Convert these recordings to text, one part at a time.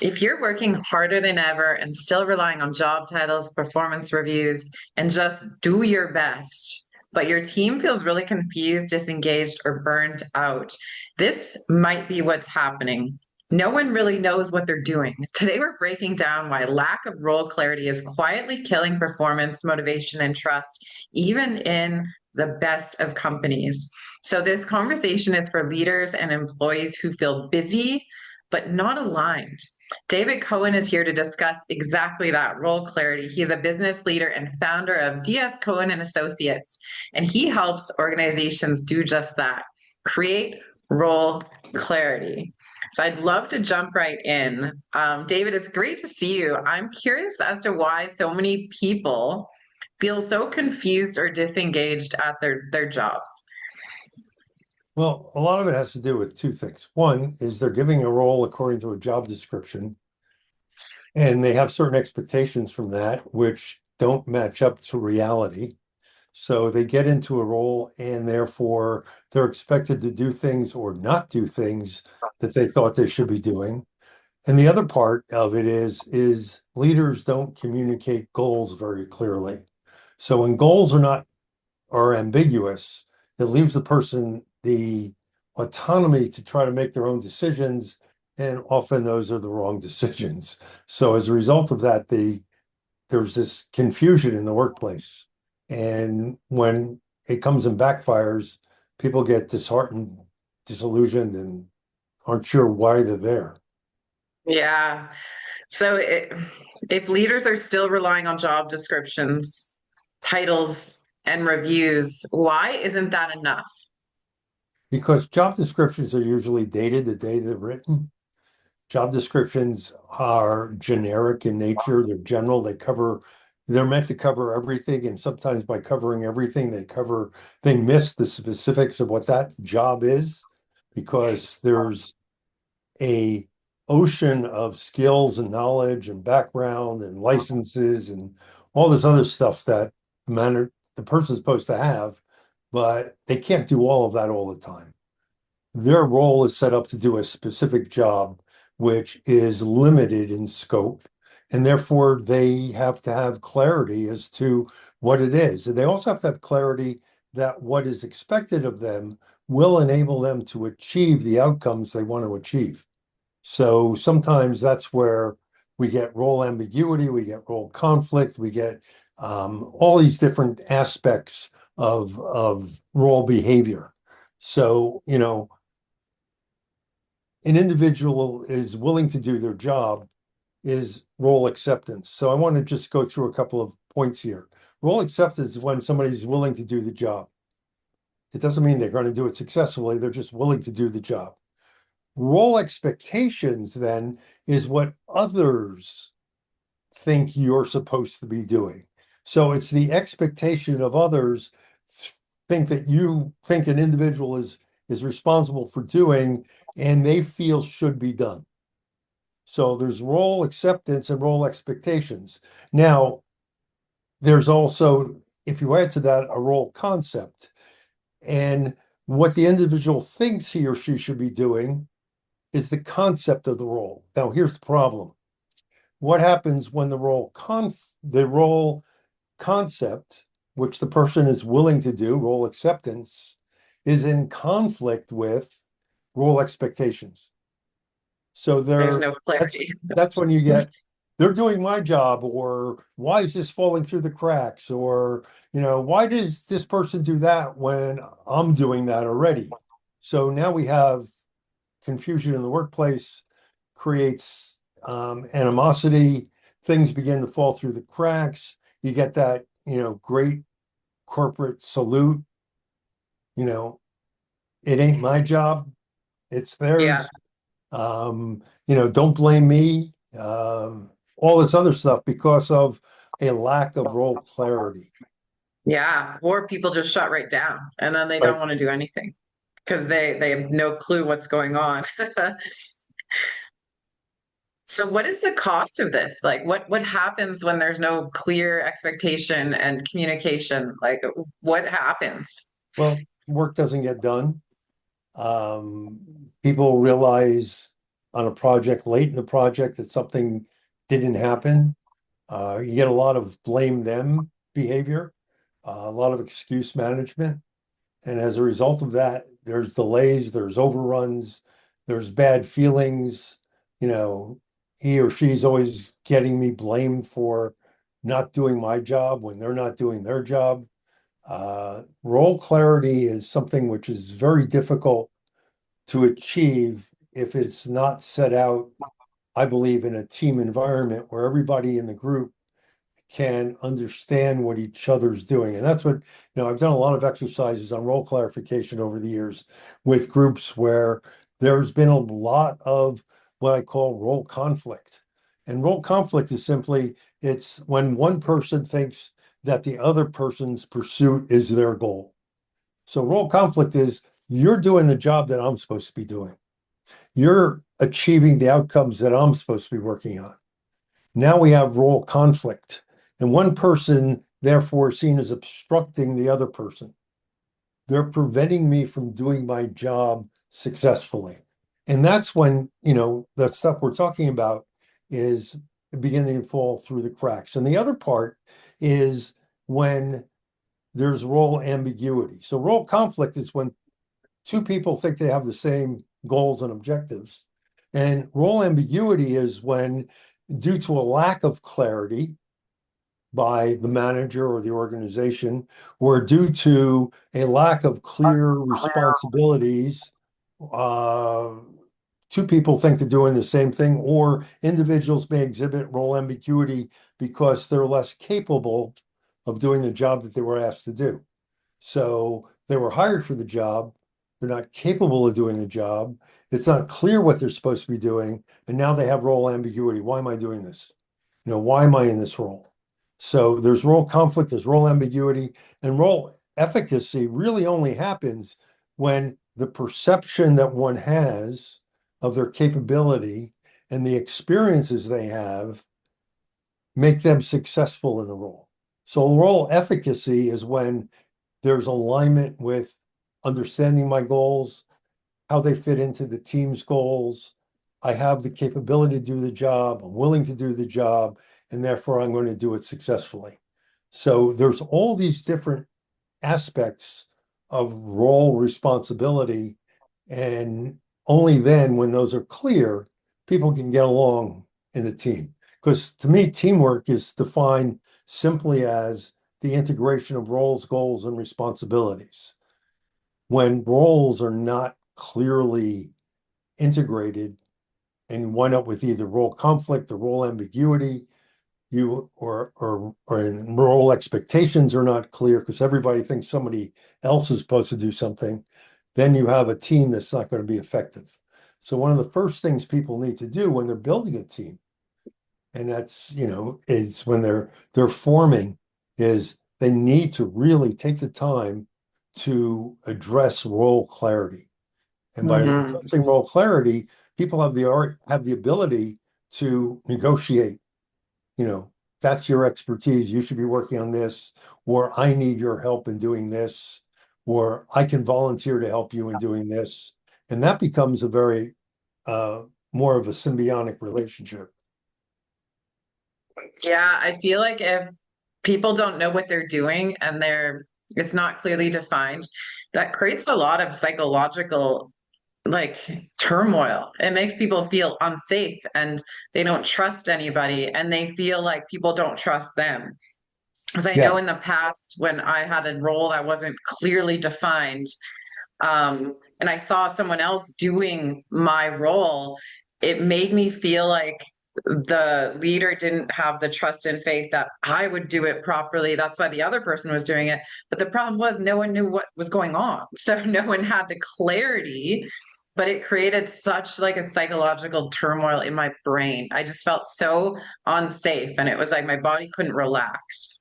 If you're working harder than ever and still relying on job titles, performance reviews, and just do your best, but your team feels really confused, disengaged, or burned out, this might be what's happening. No one really knows what they're doing. Today, we're breaking down why lack of role clarity is quietly killing performance, motivation, and trust, even in the best of companies. So, this conversation is for leaders and employees who feel busy but not aligned. David Cohen is here to discuss exactly that role clarity. He's a business leader and founder of DS Cohen and Associates, and he helps organizations do just that, create role clarity. So I'd love to jump right in. David, it's great to see you. I'm curious as to why so many people feel so confused or disengaged at their jobs. Well, a lot of it has to do with two things. One is they're giving a role according to a job description, and they have certain expectations from that which don't match up to reality. So they get into a role and therefore they're expected to do things or not do things that they thought they should be doing. And the other part of it is leaders don't communicate goals very clearly. So when goals are ambiguous, it leaves the person the autonomy to try to make their own decisions, and often those are the wrong decisions. So as a result of that, there's this confusion in the workplace. And when it comes and backfires, people get disheartened, disillusioned, and aren't sure why they're there. Yeah. So if leaders are still relying on job descriptions, titles, and reviews, why isn't that enough? Because job descriptions are usually dated the day they're written. Job descriptions are generic in nature. They're general. They're meant to cover everything. And sometimes by covering everything, they miss the specifics of what that job is because there's a ocean of skills and knowledge and background and licenses and all this other stuff that the person's supposed to have, but they can't do all of that all the time. Their role is set up to do a specific job, which is limited in scope, and therefore they have to have clarity as to what it is. And they also have to have clarity that what is expected of them will enable them to achieve the outcomes they want to achieve. So sometimes that's where we get role ambiguity, we get role conflict, we get all these different aspects of role behavior. So, an individual is willing to do their job is role acceptance. So I want to just go through a couple of points here. Role acceptance is when somebody's willing to do the job. It doesn't mean they're going to do it successfully, they're just willing to do the job. Role expectations then is what others think you're supposed to be doing. So it's the expectation of others think that you think an individual is responsible for doing and they feel should be done. So there's role acceptance and role expectations. Now, there's also, if you add to that, a role concept and what the individual thinks he or she should be doing is the concept of the role. Now, here's the problem. What happens when the role concept, which the person is willing to do, role acceptance, is in conflict with role expectations? So There's there, no that's clarity. that's when you get they're doing my job, or why is this falling through the cracks, or why does this person do that when I'm doing that already? So now we have confusion in the workplace, creates animosity, things begin to fall through the cracks. You get that, great corporate salute, you know, it ain't my job, it's Yeah. theirs. Don't blame me. All this other stuff because of a lack of role clarity. Yeah. Or people just shut right down and then they don't Right. want to do anything because they have no clue what's going on. So what is the cost of this? Like what happens when there's no clear expectation and communication? Like what happens? Well, work doesn't get done. People realize on a project late in the project that something didn't happen. You get a lot of blame them behavior, a lot of excuse management. And as a result of that, there's delays, there's overruns, there's bad feelings. You know, he or she's always getting me blamed for not doing my job when they're not doing their job. Role clarity is something which is very difficult to achieve if it's not set out, I believe, in a team environment where everybody in the group can understand what each other's doing. And that's what, I've done a lot of exercises on role clarification over the years with groups where there's been a lot of what I call role conflict. And role conflict is simply, it's when one person thinks that the other person's pursuit is their goal. So role conflict is you're doing the job that I'm supposed to be doing. You're achieving the outcomes that I'm supposed to be working on. Now we have role conflict, and one person, therefore, is seen as obstructing the other person. They're preventing me from doing my job successfully. And that's when, the stuff we're talking about is beginning to fall through the cracks. And the other part is when there's role ambiguity. So, role conflict is when two people think they have the same goals and objectives. And role ambiguity is when, due to a lack of clarity by the manager or the organization, or due to a lack of clear responsibilities, uh, two people think they're doing the same thing, or individuals may exhibit role ambiguity because they're less capable of doing the job that they were asked to do. So they were hired for the job. They're not capable of doing the job. It's not clear what they're supposed to be doing. And now they have role ambiguity. Why am I doing this? Why am I in this role? So there's role conflict, there's role ambiguity, and role efficacy really only happens when the perception that one has of their capability and the experiences they have make them successful in the role. So role efficacy is when there's alignment with understanding my goals, how they fit into the team's goals. I have the capability to do the job. I'm willing to do the job, and therefore I'm going to do it successfully. So there's all these different aspects of role responsibility. And only then, when those are clear, people can get along in the team. Because to me, teamwork is defined simply as the integration of roles, goals, and responsibilities. When roles are not clearly integrated and you wind up with either role conflict or role ambiguity, you or role expectations are not clear because everybody thinks somebody else is supposed to do something, then you have a team that's not going to be effective. So one of the first things people need to do when they're building a team, and that's, it's when they're forming, is they need to really take the time to address role clarity. And by Hmm. addressing role clarity, people have the art, have the ability to negotiate. You know, that's your expertise. You should be working on this, or I need your help in doing this, or I can volunteer to help you in doing this. And that becomes a very uh, more of a symbiotic relationship. Yeah, I feel like if people don't know what they're doing and it's not clearly defined, that creates a lot of psychological like turmoil. It makes people feel unsafe and they don't trust anybody and they feel like people don't trust them. Because I Yeah, know in the past when I had a role that wasn't clearly defined, and I saw someone else doing my role, it made me feel like the leader didn't have the trust and faith that I would do it properly. That's why the other person was doing it. But the problem was no one knew what was going on. So no one had the clarity, but it created such like a psychological turmoil in my brain. I just felt so unsafe and it was like my body couldn't relax.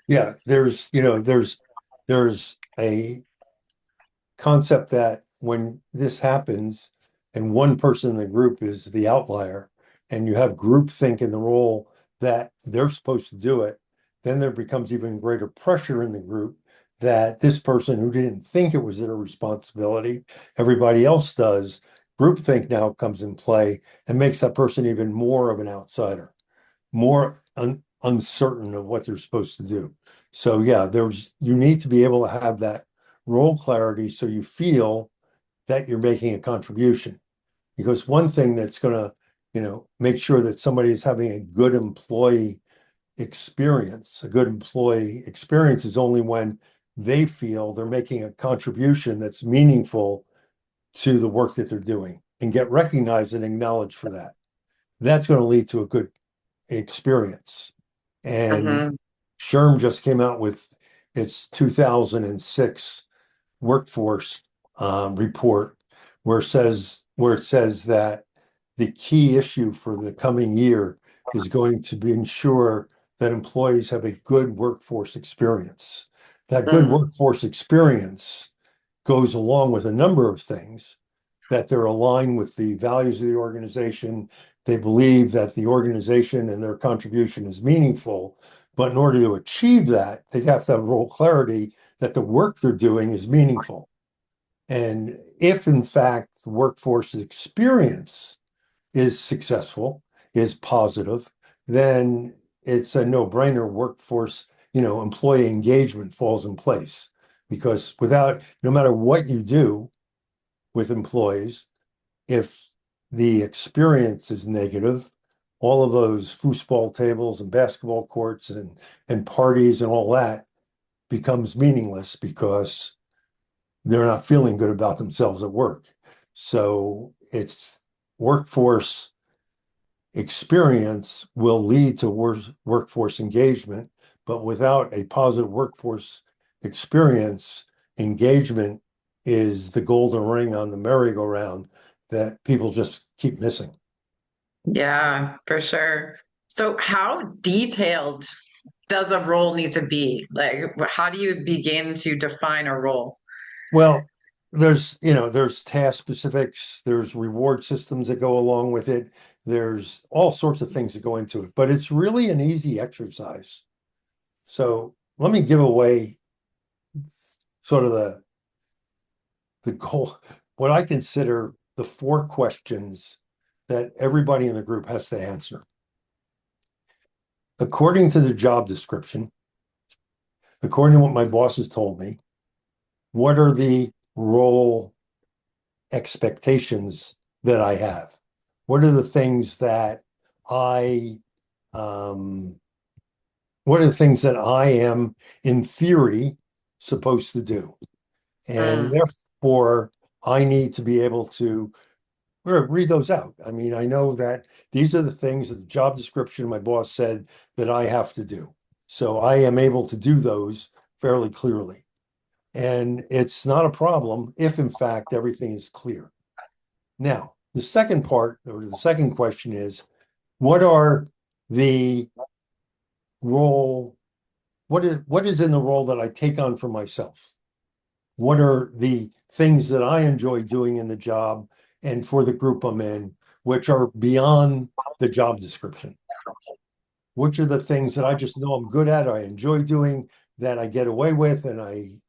yeah. There's a concept that when this happens and one person in the group is the outlier and you have groupthink in the role that they're supposed to do it, then there becomes even greater pressure in the group that this person who didn't think it was their responsibility, everybody else does, Groupthink now comes in play and makes that person even more of an outsider, more uncertain of what they're supposed to do. So yeah, you need to be able to have that role clarity so you feel that you're making a contribution. Because one thing that's going to, make sure that somebody is having a good employee experience, a good employee experience is only when they feel they're making a contribution that's meaningful to the work that they're doing and get recognized and acknowledged for that. That's going to lead to a good experience. And Hmm. SHRM just came out with its 2006 workforce report, where it says that the key issue for the coming year is going to be ensure that employees have a good workforce experience. That good Mm. workforce experience goes along with a number of things, that they're aligned with the values of the organization. They believe that the organization and their contribution is meaningful. But in order to achieve that, they have to have role clarity that the work they're doing is meaningful. And if, in fact, the workforce experience is successful, is positive, then it's a no-brainer. Workforce, employee engagement falls in place, because no matter what you do with employees, if the experience is negative, all of those foosball tables and basketball courts and parties and all that becomes meaningless, because they're not feeling good about themselves at work. So it's workforce experience will lead to workforce engagement, but without a positive workforce experience, engagement is the golden ring on the merry-go-round that people just keep missing. Yeah, for sure. So, how detailed does a role need to be? Like, how do you begin to define a role? Well, there's task specifics, there's reward systems that go along with it, there's all sorts of things that go into it, but it's really an easy exercise. So let me give away sort of the goal, what I consider the four questions that everybody in the group has to answer. According to the job description, according to what my boss has told me, what are the role expectations that I have? What are the things that I um, what are the things that I am in theory supposed to do? And Mm, therefore, I need to be able to read those out. I mean, I know that these are the things that the job description my boss said that I have to do. So I am able to do those fairly clearly. And it's not a problem if, in fact, everything is clear. Now, the second part, or the second question is, what are the role, what is in the role that I take on for myself? What are the things that I enjoy doing in the job and for the group I'm in, which are beyond the job description? Which are the things that I just know I'm good at, I enjoy doing, that I get away with, and I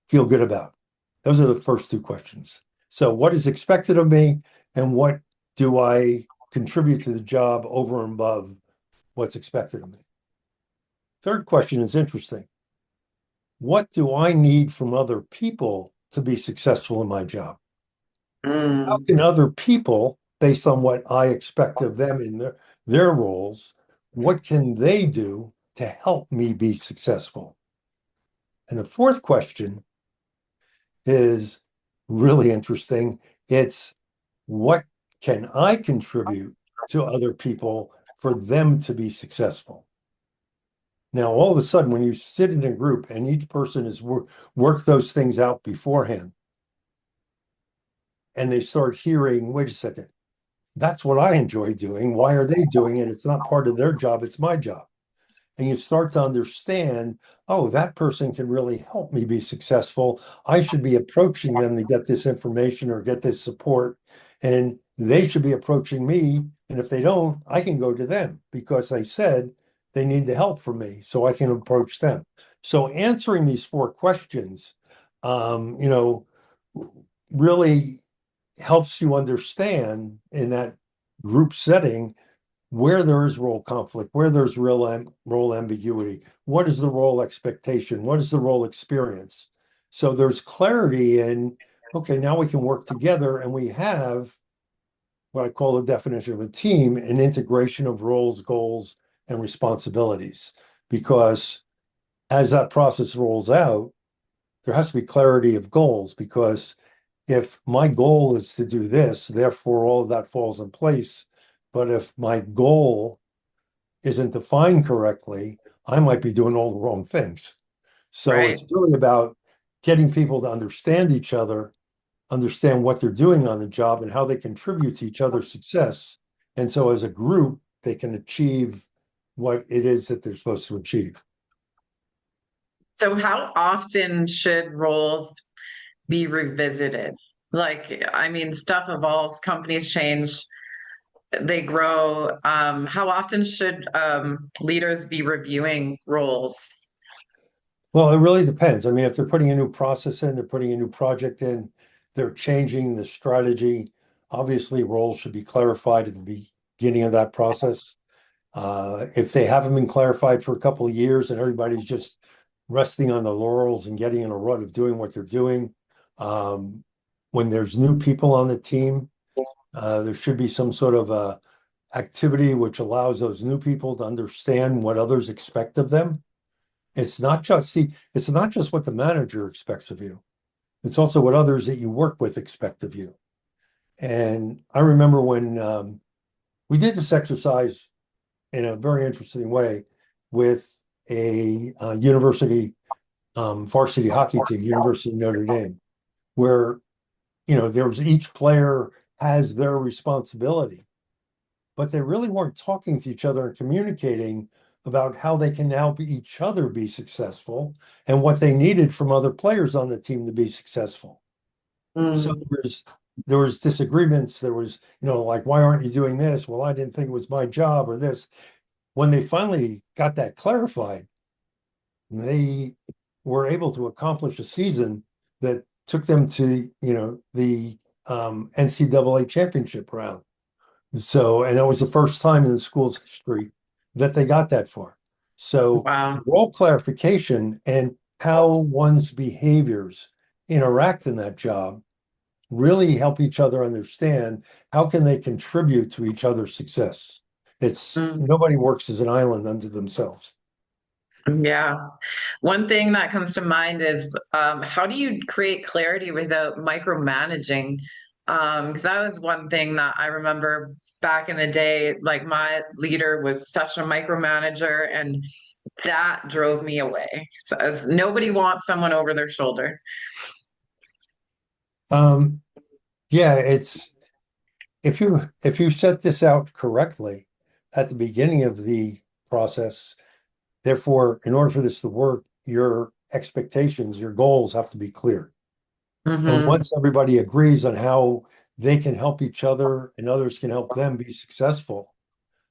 feel good about? Those are the first two questions. So, what is expected of me, and what do I contribute to the job over and above what's expected of me? Third question is interesting. What do I need from other people to be successful in my job? How mm. can other people, based on what I expect of them in their roles, what can they do to help me be successful? And the fourth question is really interesting. It's, what can I contribute to other people for them to be successful? Now, all of a sudden, when you sit in a group and each person has worked those things out beforehand, and they start hearing, wait a second, that's what I enjoy doing. Why are they doing it? It's not part of their job, it's my job. And you start to understand, oh, that person can really help me be successful. I should be approaching them to get this information or get this support. And they should be approaching me. And if they don't, I can go to them because they said they need the help from me. So I can approach them. So answering these four questions, um, you know, really helps you understand in that group setting where there is role conflict, where there's role ambiguity, what is the role expectation, what is the role experience. So there's clarity in, okay, now we can work together and we have what I call the definition of a team, an integration of roles, goals, and responsibilities. Because as that process rolls out, there has to be clarity of goals because if my goal is to do this, therefore all of that falls in place. But if my goal isn't defined correctly, I might be doing all the wrong things. So Right. it's really about getting people to understand each other, understand what they're doing on the job and how they contribute to each other's success. And so as a group, they can achieve what it is that they're supposed to achieve. So how often should roles be revisited? Like, I mean, stuff evolves, companies change, they grow. How often should leaders be reviewing roles? Well, it really depends. I mean, if they're putting a new process in, they're putting a new project in, they're changing the strategy. Obviously, roles should be clarified at the beginning of that process. If they haven't been clarified for a couple of years and everybody's just resting on the laurels and getting in a rut of doing what they're doing, um, when there's new people on the team, there should be some sort of activity which allows those new people to understand what others expect of them. It's not just what the manager expects of you. It's also what others that you work with expect of you. And I remember when we did this exercise in a very interesting way with a university varsity hockey team, University of Notre Dame, where there was each player has their responsibility, but they really weren't talking to each other and communicating about how they can help each other be successful and what they needed from other players on the team to be successful. So Mm, there was disagreements. There was, like, why aren't you doing this? Well, I didn't think it was my job or this. When they finally got that clarified, they were able to accomplish a season that took them to, the NCAA championship round. So, and that was the first time in the school's history that they got that far. So, wow. role clarification and how one's behaviors interact in that job really help each other understand how can they contribute to each other's success. It's Mm, nobody works as an island unto themselves. yeah. One thing that comes to mind is how do you create clarity without micromanaging? Because that was one thing that I remember back in the day, like my leader was such a micromanager, and that drove me away. So as nobody wants someone over their shoulder. Um, yeah, it's if you set this out correctly at the beginning of the process, therefore, in order for this to work, your expectations, your goals have to be clear. And Hmm. once everybody agrees on how they can help each other and others can help them be successful,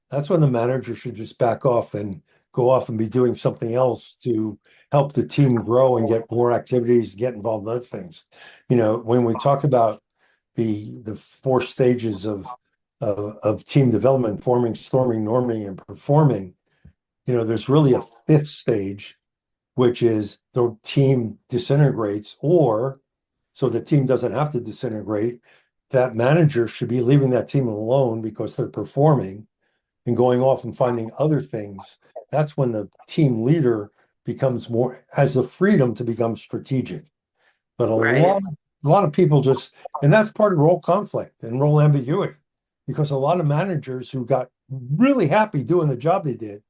that's when the manager should just back off and go off and be doing something else to help the team grow and get more activities, get involved in other things. When we talk about the four stages of team development, forming, storming, norming, and performing, there's really a fifth stage, which is the team disintegrates, or so the team doesn't have to disintegrate. That manager should be leaving that team alone because they're performing and going off and finding other things. That's when the team leader has the freedom to become strategic. But Right. a lot of people just, and that's part of role conflict and role ambiguity, because a lot of managers who got really happy doing the job they did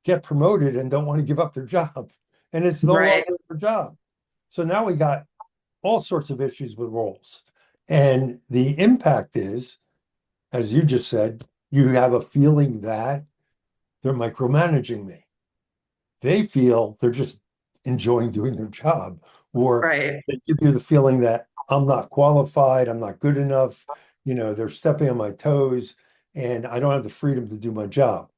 get promoted and don't want to give up their job, and it's no Right. longer their job. So now we got all sorts of issues with roles, and the impact is, as you just said, you have a feeling that they're micromanaging me. They feel they're just enjoying doing their job, or Right. they give you the feeling that I'm not qualified, I'm not good enough, they're stepping on my toes, and I don't have the freedom to do my job.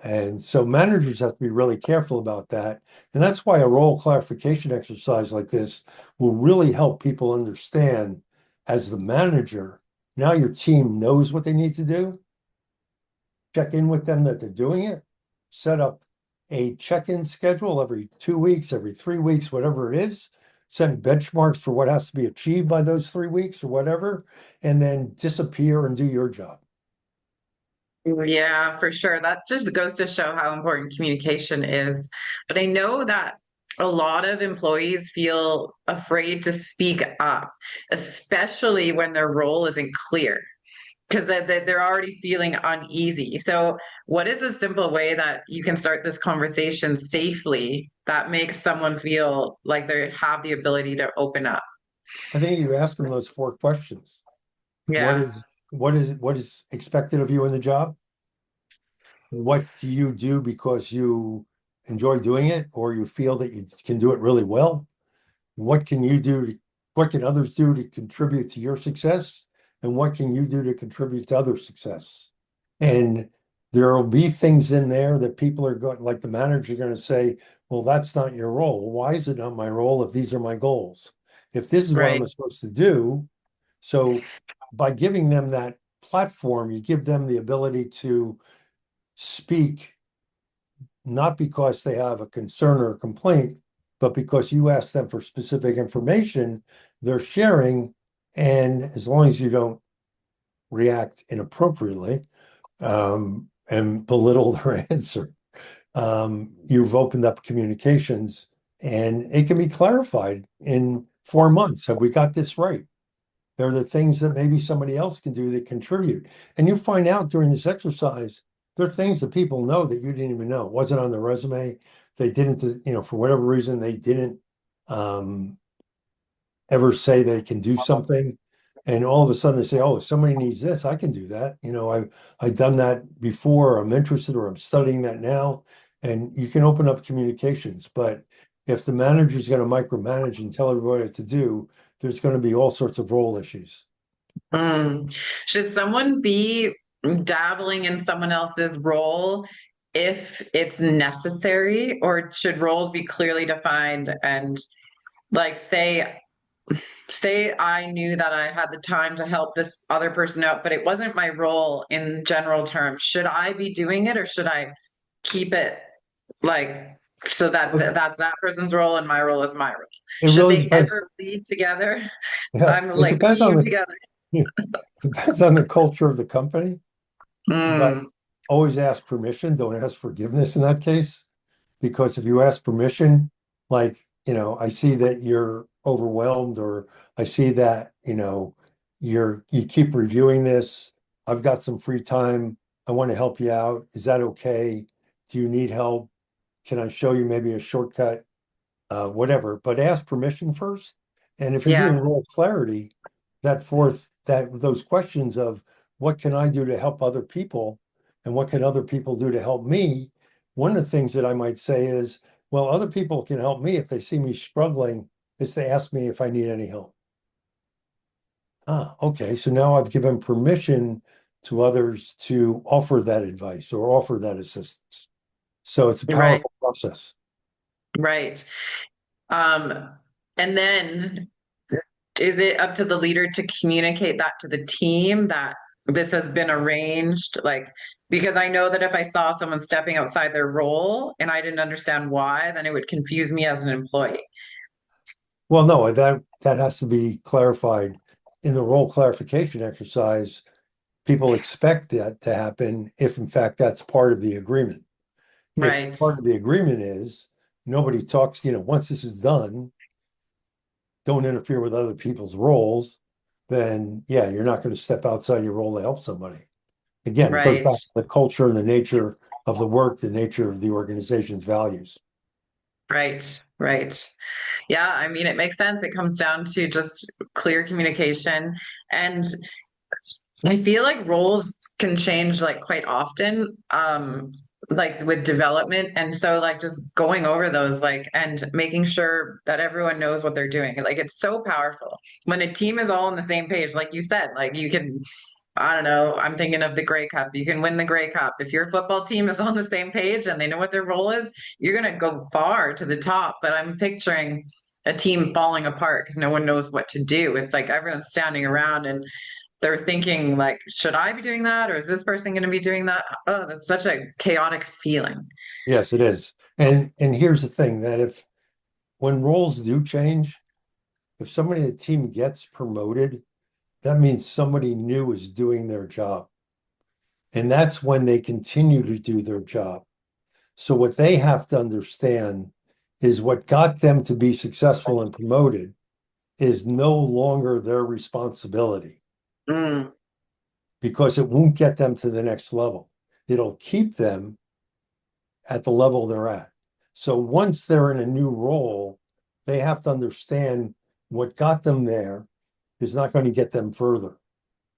And so managers have to be really careful about that. And that's why a role clarification exercise like this will really help people understand as the manager, now your team knows what they need to do. Check in with them that they're doing it, set up a check-in schedule every 2 weeks, every 3 weeks, whatever it is, set benchmarks for what has to be achieved by those 3 weeks or whatever, and then disappear and do your job. Yeah, for sure. That just goes to show how important communication is. But I know that a lot of employees feel afraid to speak up, especially when their role isn't clear, because they're already feeling uneasy. So, what is a simple way that you can start this conversation safely that makes someone feel like they have the ability to open up? I think you ask them those 4 questions. What Yeah, is what is expected of you in the job? What do you do because you enjoy doing it or you feel that you can do it really well? What can you do to, what can others do to contribute to your success? And what can you do to contribute to other success? And there will be things in there that people are going, like the manager, going to say, well, that's not your role. Why is it not my role if these are my goals? If this is what right. I'm supposed to do. So by giving them that platform, you give them the ability to speak, not because they have a concern or a complaint, but because you ask them for specific information, they're sharing. And as long as you don't react inappropriately and belittle their answer, you've opened up communications and it can be clarified in 4 months. Have we got this right? They're the things that maybe somebody else can do that contribute. And you find out during this exercise, there are things that people know that you didn't even know. It wasn't on the resume. They didn't, for whatever reason, they didn't um, ever say they can do something. And all of a sudden they say, oh, if somebody needs this, I can do that. I've done that before. I'm interested or I'm studying that now. And you can open up communications. But if the manager's going to micromanage and tell everybody what to do, there's going to be all sorts of role issues. Mm. Should someone be dabbling in someone else's role if it's necessary, or should roles be clearly defined and like say I knew that I had the time to help this other person out, but it wasn't my role in general terms. Should I be doing it or should I keep it like so that that's that person's role and my role is my role? It Should really they depends. ever lead together? Yeah, I'm it like depends on team the together. depends on the culture of the company, but Mm, always ask permission. Don't ask forgiveness in that case. Because if you ask permission, like, I see that you're overwhelmed, or I see that, you keep reviewing this. I've got some free time. I want to help you out. Is that okay? Do you need help? Can I show you maybe a shortcut? Whatever, but ask permission first. And if you're doing yeah. role clarity, those questions of what can I do to help other people and what can other people do to help me? One of the things that I might say is, well, other people can help me if they see me struggling, is to ask me if I need any help. Ah, okay. So now I've given permission to others to offer that advice or offer that assistance. So it's a Right, powerful process. right. Um, and then is it up to the leader to communicate that to the team that this has been arranged? Like, because I know that if I saw someone stepping outside their role and I didn't understand why, then it would confuse me as an employee. Well, no, that has to be clarified in the role clarification exercise. People expect that to happen if, in fact, that's part of the agreement. If Right, part of the agreement is nobody talks, once this is done, don't interfere with other people's roles, then yeah, you're not going to step outside your role to help somebody. Again, it goes right, back to the culture and the nature of the work, the nature of the organization's values. right, right. Yeah, I mean, it makes sense. It comes down to just clear communication. And I feel like roles can change like quite often, like with development. And so like just going over those like and making sure that everyone knows what they're doing. Like it's so powerful when a team is all on the same page, like you said, like you can, I don't know, I'm thinking of the Grey Cup. You can win the Grey Cup. If your football team is on the same page and they know what their role is, you're gonna go far to the top. But I'm picturing a team falling apart because no one knows what to do. It's like everyone's standing around and they're thinking like, should I be doing that or is this person going to be doing that? Oh, that's such a chaotic feeling. Yes, it is. And here's the thing that if when roles do change, if somebody in the team gets promoted, that means somebody new is doing their job. And that's when they continue to do their job. So what they have to understand is what got them to be successful and promoted is no longer their responsibility Mm, because it won't get them to the next level. It'll keep them at the level they're at. So once they're in a new role, they have to understand what got them there is not going to get them further.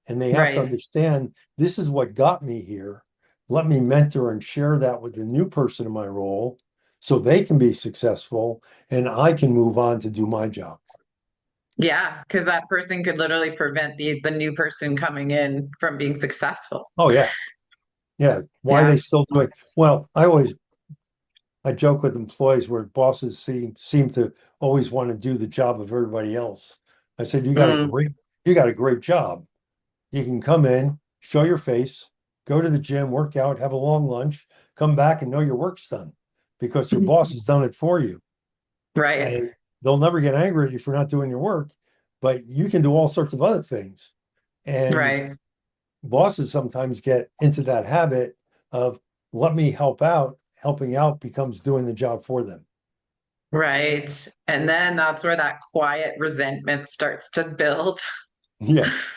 And they have to right. understand this is what got me here. Let me mentor and share that with the new person in my role so they can be successful and I can move on to do my job. Yeah, because that person could literally prevent the new person coming in from being successful. Oh, yeah. Yeah. Why are Yeah. they still doing? Well, I joke with employees where bosses seem to always want to do the job of everybody else. I said, Mm, you got a great job. You can come in, show your face, go to the gym, work out, have a long lunch, come back and know your work's done because your boss has done it for you. right. And they'll never get angry at you for not doing your work, but you can do all sorts of other things. And Right. bosses sometimes get into that habit of let me help out. Helping out becomes doing the job for them. Right. And then that's where that quiet resentment starts to build. Yes.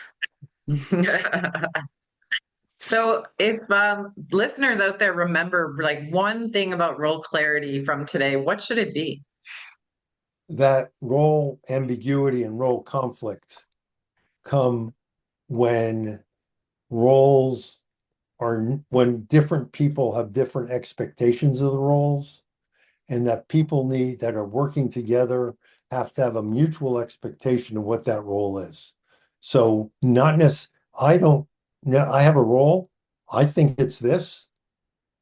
So if listeners out there remember like one thing about role clarity from today, what should it be? That role ambiguity and role conflict come when roles are when different people have different expectations of the roles and that people need that are working together have to have a mutual expectation of what that role is. So not necessarily, I don't know, I have a role. I think it's this,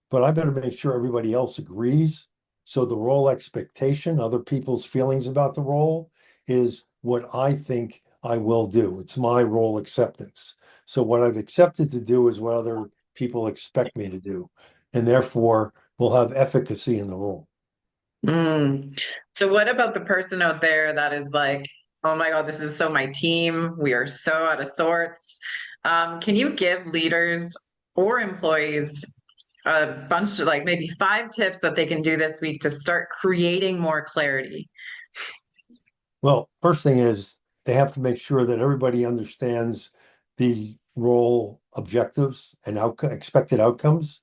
but I better make sure everybody else agrees. So the role expectation, other people's feelings about the role is what I think I will do. It's my role acceptance. So what I've accepted to do is what other people expect me to do. And therefore will have efficacy in the role. Mm. So what about the person out there that is like, oh my God, this is so my team. We are so out of sorts. Can you give leaders or employees a bunch of like maybe 5 tips that they can do this week to start creating more clarity? Well, first thing is they have to make sure that everybody understands the role objectives and expected outcomes,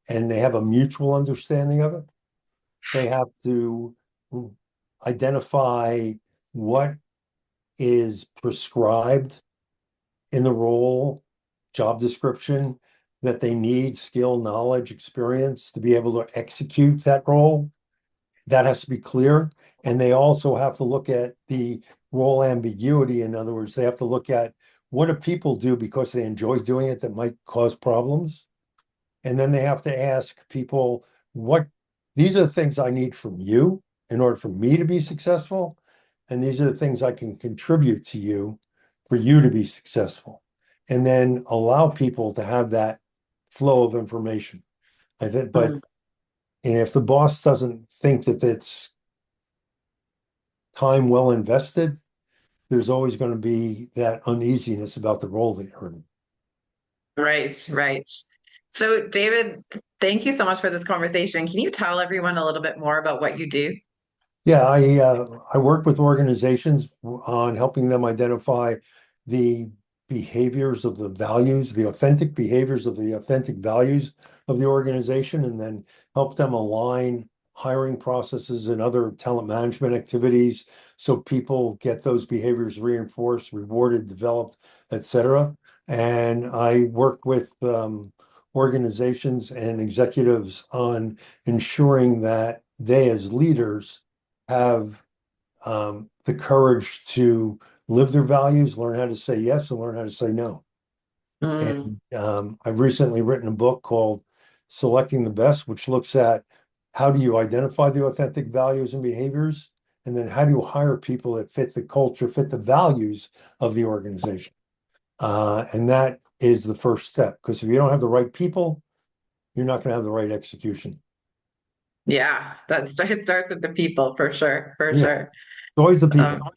and they have a mutual understanding of it. They have to identify what is prescribed in the role, job description that they need, skill, knowledge, experience to be able to execute that role. That has to be clear. And they also have to look at the role ambiguity. In other words, they have to look at what do people do because they enjoy doing it that might cause problems. And then they have to ask people, what these are the things I need from you in order for me to be successful. And these are the things I can contribute to you for you to be successful. And then allow people to have that flow of information. I think, but Mm. and if the boss doesn't think that it's time well invested, there's always going to be that uneasiness about the role that you're in. Right, right. So, David, thank you so much for this conversation. Can you tell everyone a little bit more about what you do? Yeah, I work with organizations on helping them identify the behaviors of the values, the authentic behaviors of the authentic values of the organization, and then help them align hiring processes and other talent management activities so people get those behaviors reinforced, rewarded, developed, etc. And I work with organizations and executives on ensuring that they, as leaders, have the courage to live their values, learn how to say yes, and learn how to say no. Mm, And I've recently written a book called Selecting the Best, which looks at how do you identify the authentic values and behaviors, And then how do you hire people that fit the culture, fit the values of the organization? And that is the first step. Because if you don't have the right people, you're not going to have the right execution. Yeah, it starts with the people for sure, for Yeah, sure. it's always the Um, people.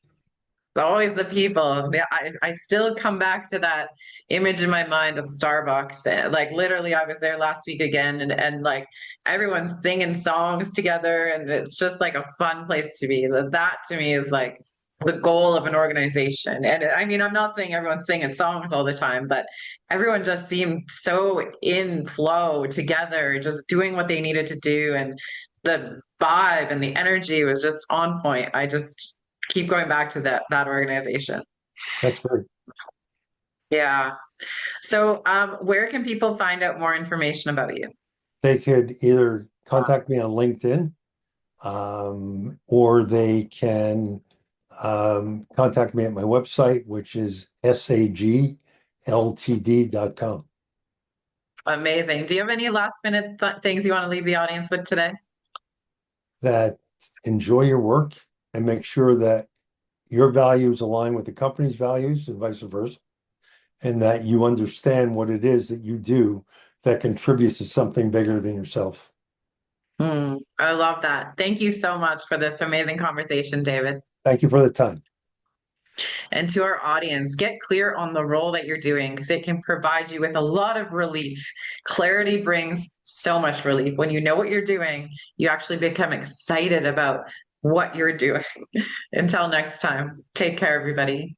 Always the people. Yeah, I still come back to that image in my mind of Starbucks. Like literally, I was there last week again, and like everyone's singing songs together, and it's just like a fun place to be. That to me is like the goal of an organization. And I mean, I'm not saying everyone's singing songs all the time, but everyone just seemed so in flow together, just doing what they needed to do, and the vibe and the energy was just on point. I just keep going back to that organization. That's great. Yeah. So, where can people find out more information about you? They could either contact me on LinkedIn, or they can contact me at my website, which is sagltd.com. Amazing. Do you have any last minute things you want to leave the audience with today? That enjoy your work and make sure that your values align with the company's values and vice versa, and that you understand what it is that you do that contributes to something bigger than yourself. I love that. Thank you so much for this amazing conversation, David. Thank you for the time. And to our audience, get clear on the role that you're doing because it can provide you with a lot of relief. Clarity brings so much relief. When you know what you're doing, you actually become excited about what you're doing. Until next time, take care, everybody.